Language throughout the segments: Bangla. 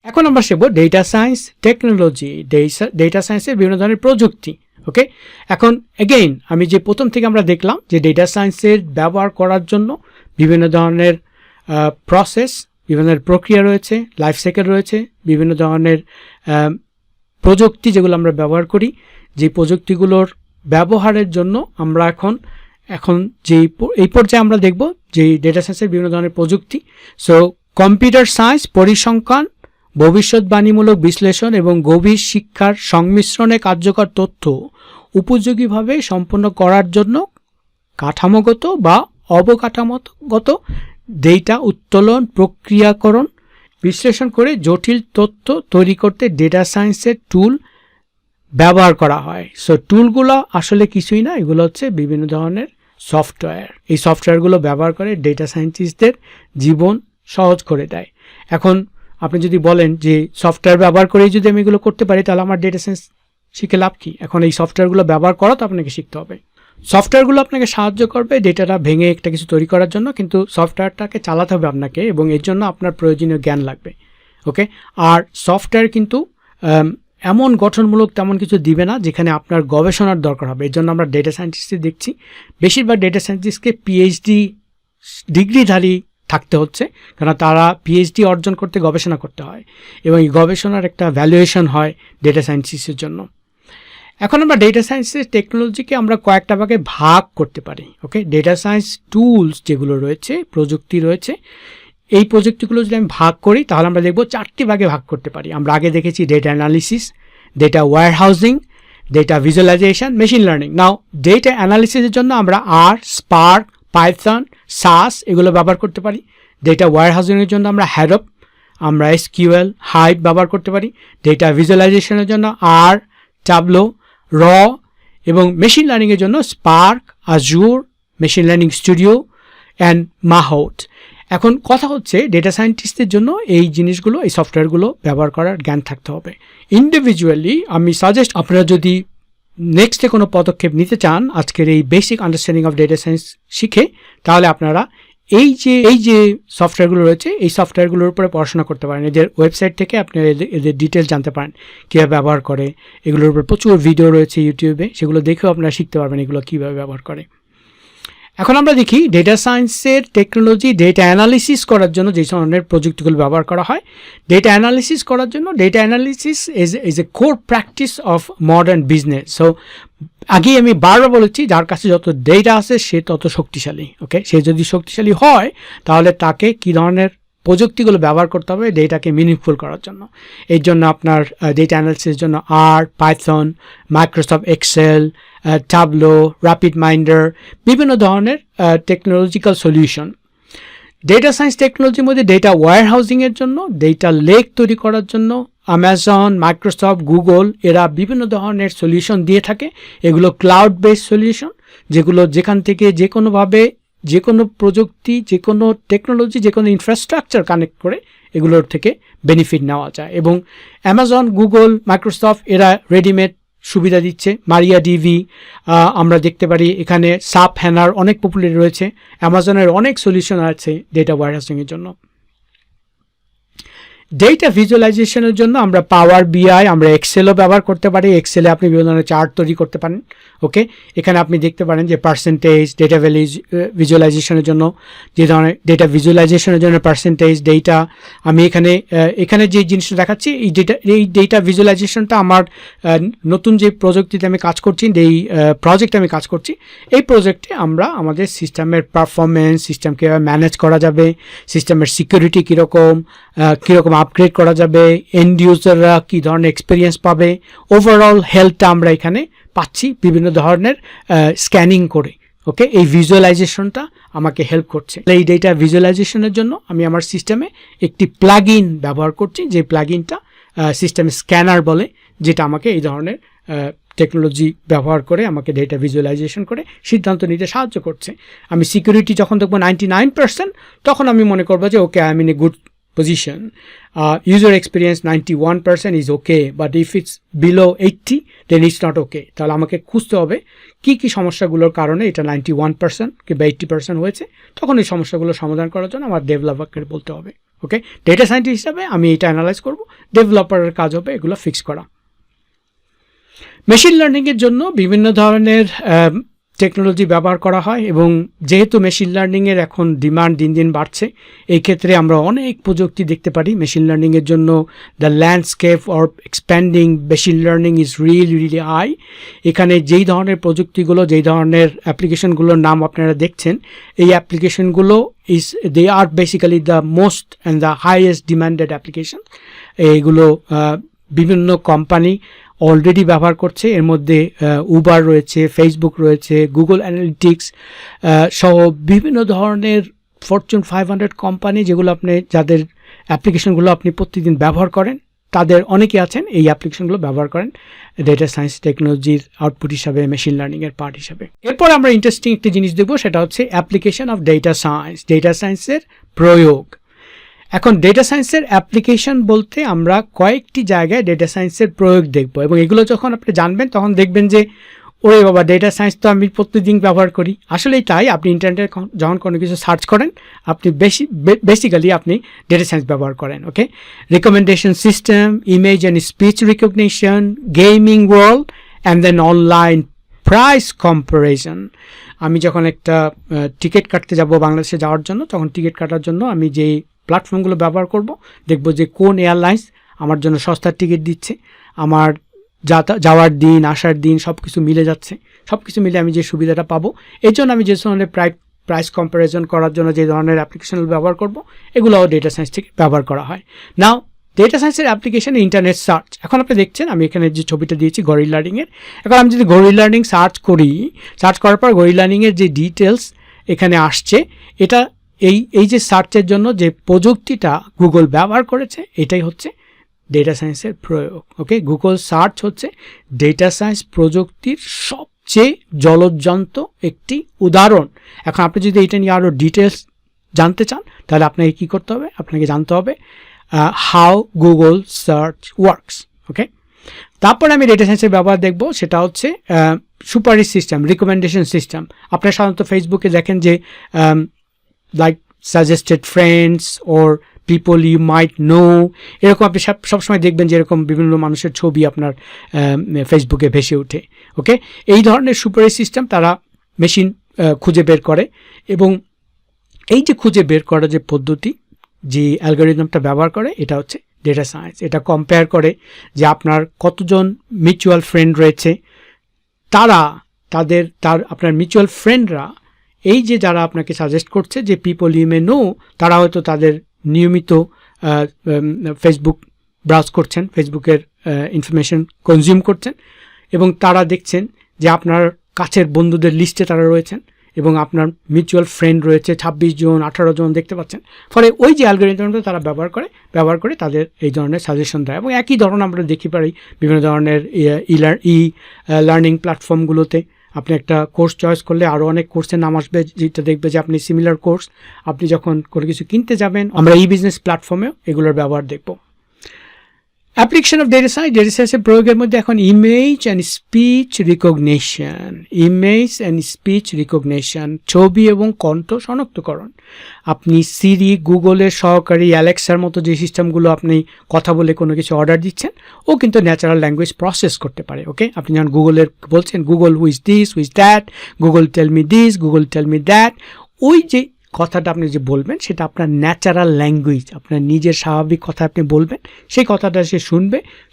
এখন আমরা শিখব ডেটা সায়েন্স টেকনোলজি, ডেটা সায়েন্সের বিভিন্ন ধরনের প্রযুক্তি। ওকে, এখন এগেইন আমি যে প্রথম থেকে আমরা দেখলাম যে ডেটা সায়েন্সের ব্যবহার করার জন্য বিভিন্ন ধরনের প্রসেস, বিভিন্ন ধরনের প্রক্রিয়া রয়েছে, লাইফ সাইকেল রয়েছে, বিভিন্ন ধরনের প্রযুক্তি যেগুলো আমরা ব্যবহার করি। যে প্রযুক্তিগুলোর ব্যবহারের জন্য আমরা এখন এই পর্যায়ে আমরা দেখব যে ডেটা সায়েন্সের বিভিন্ন ধরনের প্রযুক্তি। সো কম্পিউটার সায়েন্স পরিসংখ্যান, ভবিষ্যৎবাণীমূলক বিশ্লেষণ এবং গভীর শিক্ষার সংমিশ্রণে কার্যকর তথ্য উপযোগীভাবে সম্পন্ন করার জন্য কাঠামোগত বা অবকাঠামোগত ডেটা উত্তোলন, প্রক্রিয়াকরণ, বিশ্লেষণ করে জটিল তথ্য তৈরি করতে ডেটা সায়েন্সের টুল ব্যবহার করা হয়। সো টুলগুলো আসলে কিছুই না, এগুলো হচ্ছে বিভিন্ন ধরনের সফটওয়্যার। এই সফটওয়্যারগুলো ব্যবহার করে ডেটা সায়েন্টিস্টদের জীবন সহজ করে দেয়। এখন আপনি যদি বলেন যে সফটওয়্যার ব্যবহার করেই যদি আমি এগুলো করতে পারি তাহলে আমার ডেটা সায়েন্স শিখে লাভ কি? এখন এই সফটওয়্যারগুলো ব্যবহার করা তো আপনাকে শিখতে হবে। সফটওয়্যারগুলো আপনাকে সাহায্য করবে ডেটাটা ভেঙে একটা কিছু তৈরি করার জন্য, কিন্তু সফটওয়্যারটাকে চালাতে হবে আপনাকে এবং এর জন্য আপনার প্রয়োজনীয় জ্ঞান লাগবে। ওকে, আর সফটওয়্যার কিন্তু এমন গঠনমূলক তেমন কিছু দিবে না যেখানে আপনার গবেষণার দরকার হবে। এর জন্য আমরা ডেটা সায়েন্টিস্টদের দেখছি বেশিরভাগ ডেটা সায়েন্টিস্টকে পিএইচডি ডিগ্রিধারী থাকতে হচ্ছে, কারণ তারা পিএইচডি অর্জন করতে গবেষণা করতে হয় এবং এই গবেষণার একটা ভ্যালুয়েশন হয় ডেটা সায়েন্টিস্টের জন্য। এখন আমরা ডেটা সায়েন্সের টেকনোলজিকে আমরা কয়েকটা ভাগে ভাগ করতে পারি। ওকে, ডেটা সায়েন্স টুলস যেগুলো রয়েছে, প্রযুক্তি রয়েছে, এই প্রযুক্তিগুলো যদি আমি ভাগ করি তাহলে আমরা দেখব 4টি ভাগে ভাগ করতে পারি। আমরা আগে দেখেছি data analysis, data warehousing, data visualisation, machine learning. Now data অ্যানালিসিসের জন্য আমরা আর, স্পার্ক, পাইথন, সাস এগুলো ব্যবহার করতে পারি। ডেটা ওয়্যারহাউজিংয়ের জন্য আমরা হ্যাডপ, আমরা এসকিউএল, হাইভ ব্যবহার করতে পারি। ডেটা ভিজুয়ালাইজেশনের জন্য আর, টাবলো, র এবং মেশিন লার্নিংয়ের জন্য Spark, Azure, machine learning studio and Mahout. এখন কথা হচ্ছে ডেটা সায়েন্টিস্টদের জন্য এই জিনিসগুলো, এই সফটওয়্যারগুলো ব্যবহার করার জ্ঞান থাকতে হবে। ইন্ডিভিজুয়ালি আমি সাজেস্ট আপনারা যদি নেক্সটে কোনো পদক্ষেপ নিতে চান আজকের এই basic understanding of data science শিখে, তাহলে আপনারা এই যে সফটওয়্যারগুলো রয়েছে এই সফটওয়্যারগুলোর উপরে পড়াশোনা করতে পারেন। এদের ওয়েবসাইট থেকে আপনি এদের ডিটেলস জানতে পারেন, কীভাবে ব্যবহার করে। এগুলোর উপর প্রচুর ভিডিও রয়েছে ইউটিউবে, সেগুলো দেখেও আপনারা শিখতে পারবেন এগুলো কীভাবে ব্যবহার করে। এখন আমরা দেখি ডেটা সায়েন্সের টেকনোলজি ডেটা অ্যানালিসিস করার জন্য যে ধরনের প্রযুক্তিগুলো ব্যবহার করা হয়। ডেটা অ্যানালিসিস করার জন্য data analysis is a core practice of modern business. So আগেই আমি বারবার বলেছি, যার কাছে যত ডেটা আছে সে তত শক্তিশালী। ওকে, সে যদি শক্তিশালী হয় তাহলে তাকে কী ধরনের প্রযুক্তিগুলো ব্যবহার করতে হবে ডেটাকে মিনিংফুল করার জন্য। এর জন্য আপনার ডেটা অ্যানালিসিসের জন্য আর, পাইথন, মাইক্রোসফট এক্সেল, টাবলো, র্যাপিড মাইন্ডার, বিভিন্ন ধরনের টেকনোলজিক্যাল সলিউশন। ডেটা সায়েন্স টেকনোলজির মধ্যে ডেটা ওয়্যারহাউজিংয়ের জন্য, ডেটা লেক তৈরি করার জন্য অ্যামাজন, মাইক্রোসফট, গুগল এরা বিভিন্ন ধরনের সলিউশন দিয়ে থাকে। এগুলো ক্লাউড বেসড সলিউশন, যেগুলো যেখান থেকে যে কোনোভাবে যে কোনো প্রযুক্তি, যে কোনো টেকনোলজি, যে কোনো ইনফ্রাস্ট্রাকচার কানেক্ট করে এগুলোর থেকে বেনিফিট নেওয়া যায়। এবং অ্যামাজন, গুগল, মাইক্রোসফট এরা রেডিমেড সুবিধা দিচ্ছে। মারিয়া ডিভি আমরা দেখতে পারি, এখানে সাপ হ্যানার অনেক পপুলার রয়েছে। অ্যামাজনের অনেক সলিউশন আছে ডেটা ওয়্যারহাউজিংয়ের জন্য। ডেটা ভিজুয়ালাইজেশনের জন্য আমরা পাওয়ার বিআই, আমরা এক্সেলও ব্যবহার করতে পারি। এক্সেলে আপনি বিভিন্ন ধরনের চার্ট তৈরি করতে পারেন। ওকে, এখানে আপনি দেখতে পারেন যে পার্সেন্টেজ, ডেটা ভিজুয়ালাইজেশনের জন্য যে ধরনের ডেটা ভিজুয়ালাইজেশনের জন্য পার্সেন্টেজ ডেটা, আমি এখানে যে জিনিসটা দেখাচ্ছি এই ডেটা ভিজুয়ালাইজেশনটা আমার নতুন যে প্রযুক্তিতে আমি কাজ করছি, এই প্রজেক্টে আমি কাজ করছি, এই প্রজেক্টে আমরা আমাদের সিস্টেমের পারফরমেন্স, সিস্টেম কীভাবে ম্যানেজ করা যাবে, সিস্টেমের সিকিউরিটি কীরকম আপগ্রেড করা যাবে, এন্ড ইউজাররা কী ধরনের এক্সপিরিয়েন্স পাবে, ওভারঅল হেলথটা আমরা এখানে পাচ্ছি বিভিন্ন ধরনের স্ক্যানিং করে। ওকে, এই ভিজুয়ালাইজেশনটা আমাকে হেল্প করছে। এই ডেটা ভিজুয়ালাইজেশনের জন্য আমি আমার সিস্টেমে একটি প্লাগইন ব্যবহার করছি, যে প্লাগইনটা সিস্টেমে স্ক্যানার বলে, যেটা আমাকে এই ধরনের টেকনোলজি ব্যবহার করে আমাকে ডেটা ভিজুয়ালাইজেশন করে সিদ্ধান্ত নিতে সাহায্য করছে। আমি সিকিউরিটি যখন দেখবো 99%, তখন আমি মনে করবো যে okay, I am in a good position. User experience 91% is okay, but if it's below 80 then it's not okay. তাহলে আমাকে খুঁজতে হবে কি সমস্যাগুলোর কারণে এটা 91% কিংবা 80% হয়েছে। তখন এই সমস্যাগুলো সমাধান করার জন্য আমার ডেভেলপারকে বলতে হবে। ওকে, ডেটা সায়েন্টিস্ট হিসাবে আমি এটা অ্যানালাইজ করব ডেভেলপারের কাজ হবে এগুলো ফিক্স করা। মেশিন লার্নিংয়ের জন্য বিভিন্ন ধরনের টেকনোলজি ব্যবহার করা হয় এবং যেহেতু মেশিন লার্নিংয়ের এখন ডিমান্ড দিন দিন বাড়ছে, এই ক্ষেত্রে আমরা অনেক প্রযুক্তি দেখতে পারি মেশিন লার্নিংয়ের জন্য। The landscape or expanding machine learning is really high. এখানে যেই ধরনের প্রযুক্তিগুলো, যেই ধরনের অ্যাপ্লিকেশনগুলোর নাম আপনারা দেখছেন, এই অ্যাপ্লিকেশনগুলো they are basically the most and the highest demanded application. এইগুলো বিভিন্ন কোম্পানি অলরেডি ব্যবহার করছে। এর মধ্যে উবার রয়েছে, ফেসবুক রয়েছে, গুগল অ্যানালিটিক্স সহ বিভিন্ন ধরনের ফরচুন 500 কোম্পানি, যেগুলো যাদের অ্যাপ্লিকেশনগুলো আপনি প্রতিদিন ব্যবহার করেন, তাদের অনেকে আছেন এই অ্যাপ্লিকেশনগুলো ব্যবহার করেন ডেটা সায়েন্স টেকনোলজির আউটপুট হিসাবে, মেশিন লার্নিংয়ের পার্ট হিসাবে। এরপর আমরা ইন্টারেস্টিং একটি জিনিস দেখব, সেটা হচ্ছে application of data science, data সায়েন্সের প্রয়োগ। এখন ডেটা সায়েন্সের অ্যাপ্লিকেশন বলতে আমরা কয়েকটি জায়গায় ডেটা সায়েন্সের প্রয়োগ দেখব, এবং এগুলো যখন আপনি জানবেন তখন দেখবেন যে ওরে বাবা, ডেটা সায়েন্স তো আমি প্রতিদিন ব্যবহার করি। আসলেই তাই, আপনি ইন্টারনেটে যখন কোনো কিছু সার্চ করেন, আপনি বেসিক্যালি আপনি ডেটা সায়েন্স ব্যবহার করেন। Okay, recommendation system, image and speech recognition, gaming world and then online price comparison. আমি যখন একটা টিকিট কাটতে যাব বাংলাদেশে যাওয়ার জন্য, তখন টিকিট কাটার জন্য আমি যেই প্ল্যাটফর্মগুলো ব্যবহার করব, দেখব যে কোন এয়ারলাইন্স আমার জন্য সস্তার টিকিট দিচ্ছে, আমার যাওয়ার দিন আসার দিন সব কিছু মিলে যাচ্ছে, সব কিছু মিলে আমি যে সুবিধাটা পাবো। এই জন্য আমি যে ধরনের প্রাইস কম্প্যারিজন করার জন্য যে ধরনের অ্যাপ্লিকেশনগুলো ব্যবহার করব, এগুলোও ডেটা সায়েন্স থেকে ব্যবহার করা হয়। নাও ডেটা সায়েন্সের অ্যাপ্লিকেশন ইন্টারনেট সার্চ। এখন আপনি দেখছেন আমি এখানে যে ছবিটা দিয়েছি গরিলা লার্নিংয়ের। এখন আমি যদি গরিলা লার্নিং সার্চ করি, সার্চ করার পর গরিলা লার্নিংয়ের যে ডিটেলস এখানে আসছে, এটা এই যে সার্চের জন্য যে প্রযুক্তিটা গুগল ব্যবহার করেছে, এটাই হচ্ছে ডেটা সায়েন্সের প্রয়োগ। ওকে, গুগল সার্চ হচ্ছে ডেটা সায়েন্স প্রযুক্তির সবচেয়ে জলজ্যান্ত একটি উদাহরণ। এখন আপনি যদি এটা নিয়ে আরও ডিটেলস জানতে চান, তাহলে আপনাকে কী করতে হবে? আপনাকে জানতে হবে হাউ গুগল সার্চ ওয়ার্কস। ওকে, তারপরে আমি ডেটা সায়েন্সের ব্যবহার দেখব, সেটা হচ্ছে সুপারিশ সিস্টেম, রিকমেন্ডেশন সিস্টেম। আপনারা সাধারণত ফেসবুকে দেখেন যে like suggested friends or people you might know, এরকম আপনি সবসময় দেখবেন যে এরকম বিভিন্ন মানুষের ছবি আপনার ফেসবুকে ভেসে ওঠে। ওকে, এই ধরনের সুপারিশ সিস্টেম তারা মেশিন খুঁজে বের করে, এবং এই যে খুঁজে বের করার যে পদ্ধতি, যে অ্যালগরিদমটা ব্যবহার করে, এটা হচ্ছে ডেটা সায়েন্স। এটা কম্পেয়ার করে যে আপনার কতজন মিউচুয়াল ফ্রেন্ড রয়েছে, আপনার মিউচুয়াল ফ্রেন্ডরা এই যে যারা আপনাকে সাজেস্ট করছে যে পিপল ইউ মে নো, তারা হয়তো তাদের নিয়মিত ফেসবুক ব্রাউজ করছেন, ফেসবুকের ইনফরমেশন কনজিউম করছেন, এবং তারা দেখছেন যে আপনার কাছের বন্ধুদের লিস্টে তারা রয়েছেন, এবং আপনার মিউচুয়াল ফ্রেন্ড রয়েছে 26 জন 18 জন দেখতে পাচ্ছেন। ফলে ওই যে অ্যালগরিদমটা তারা ব্যবহার করে তাদের এই ধরনের সাজেশন দেয়। এবং একই ধরনের আমরা দেখি পারি বিভিন্ন ধরনের লার্নিং প্ল্যাটফর্মগুলোতে। আপনি একটা কোর্স চয়েস করলে আরও অনেক কোর্সের নাম আসবে, যেটা দেখবে যে আপনি সিমিলার কোর্স আপনি যখন কোনো কিছু কিনতে যাবেন, আমরা বিজনেস প্ল্যাটফর্মেও এগুলোর ব্যবহার দেখব। অ্যাপ্লিকেশন অফ ডেটা সায়েন্সের প্রয়োগের মধ্যে এখন ইমেজ অ্যান্ড স্পিচ রিকগনিশন, ছবি এবং কণ্ঠ শনাক্তকরণ। আপনি সিরি, গুগলের সহকারী, অ্যালেক্সার মতো যে সিস্টেমগুলো আপনি কথা বলে কোনো কিছু অর্ডার দিচ্ছেন, ও কিন্তু ন্যাচারাল ল্যাঙ্গুয়েজ প্রসেস করতে পারে। ওকে, আপনি যখন গুগলের বলছেন Google who's this, who's that, Google tell me this, Google tell me that, ওই যে কথাটা আপনি যে বলবেন সেটা আপনার ন্যাচারাল ল্যাঙ্গুয়েজ, আপনার নিজের স্বাভাবিক কথা আপনি বলবেন, সেই কথাটা সে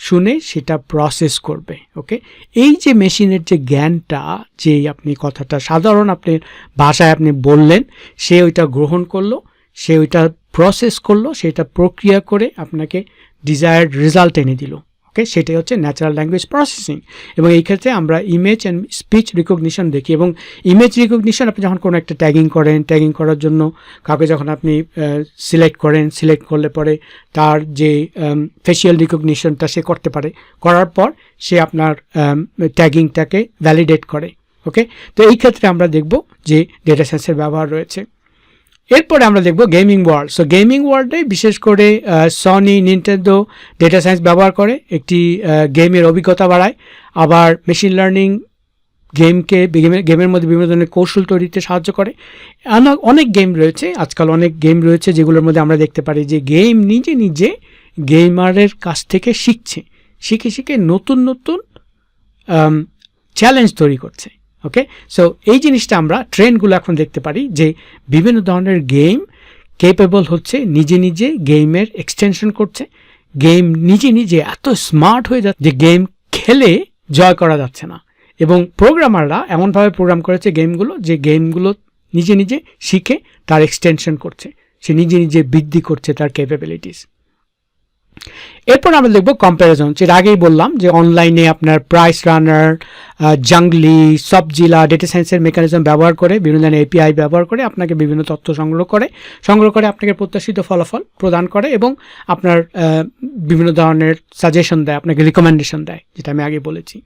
শুনে সেটা প্রসেস করবে। ওকে, এই যে মেশিনের যে জ্ঞানটা, যে আপনি কথাটা সাধারণ আপনার ভাষায় আপনি বললেন, সে ওইটা গ্রহণ করলো, সে ওইটা প্রসেস করলো, সেটা প্রক্রিয়া করে আপনাকে ডিজায়ার্ড রেজাল্ট এনে দিল। ওকে, সেটাই হচ্ছে ন্যাচারাল ল্যাঙ্গুয়েজ প্রসেসিং। এবং এই ক্ষেত্রে আমরা ইমেজ অ্যান্ড স্পিচ রিকগনিশন দেখি। এবং ইমেজ রিকগনিশন আপনি যখন কোনো একটা ট্যাগিং করার জন্য কাউকে যখন আপনি সিলেক্ট করলে পরে তার যে ফেশিয়াল রিকগনিশনটা সে করতে পারে, করার পর সে আপনার ট্যাগিংটাকে ভ্যালিডেট করে। ওকে, তো এই ক্ষেত্রে আমরা দেখব যে ডেটা সায়েন্সের ব্যবহার রয়েছে। এরপরে আমরা দেখব গেমিং ওয়ার্ল্ড। সো গেমিং ওয়ার্ল্ডে বিশেষ করে সনি, নিনটেন্ডো ডেটা সায়েন্স ব্যবহার করে একটি গেমের অভিজ্ঞতা বাড়ায়। আবার মেশিন লার্নিং গেমের মধ্যে বিভিন্ন ধরনের কৌশল তৈরিতে সাহায্য করে। অনেক গেম রয়েছে, আজকাল অনেক গেম রয়েছে যেগুলোর মধ্যে আমরা দেখতে পারি যে গেম নিজে গেমারের কাছ থেকে শিখছে, শিখে শিখে নতুন নতুন চ্যালেঞ্জ তৈরি করছে। ওকে, সো এই জিনিসটা আমরা ট্রেন্ডগুলো এখন দেখতে পারি যে বিভিন্ন ধরনের গেম কেপেবল হচ্ছে, নিজে নিজে গেমের এক্সটেনশন করছে, গেম নিজে নিজে এত স্মার্ট হয়ে যাচ্ছে যে গেম খেলে জয় করা যাচ্ছে না, এবং প্রোগ্রামাররা এমনভাবে প্রোগ্রাম করেছে গেমগুলো যে গেমগুলো নিজে নিজে শিখে তার এক্সটেনশন করছে, সে নিজে নিজে বৃদ্ধি করছে তার ক্যাপাবিলিটিস। এরপর আমরা দেখব কম্প্যারিজন। যেটা আগেই বললাম যে অনলাইনে আপনার প্রাইস রানার, জাংলি, সবজিলা ডেটা সায়েন্সের মেকানিজম ব্যবহার করে, বিভিন্ন ধরনের এপিআই ব্যবহার করে আপনাকে বিভিন্ন তথ্য সংগ্রহ করে আপনাকে প্রত্যাশিত ফলাফল প্রদান করে এবং আপনার বিভিন্ন ধরনের সাজেশন দেয়, আপনাকে রিকমেন্ডেশন দেয়, যেটা আমি আগে বলেছি।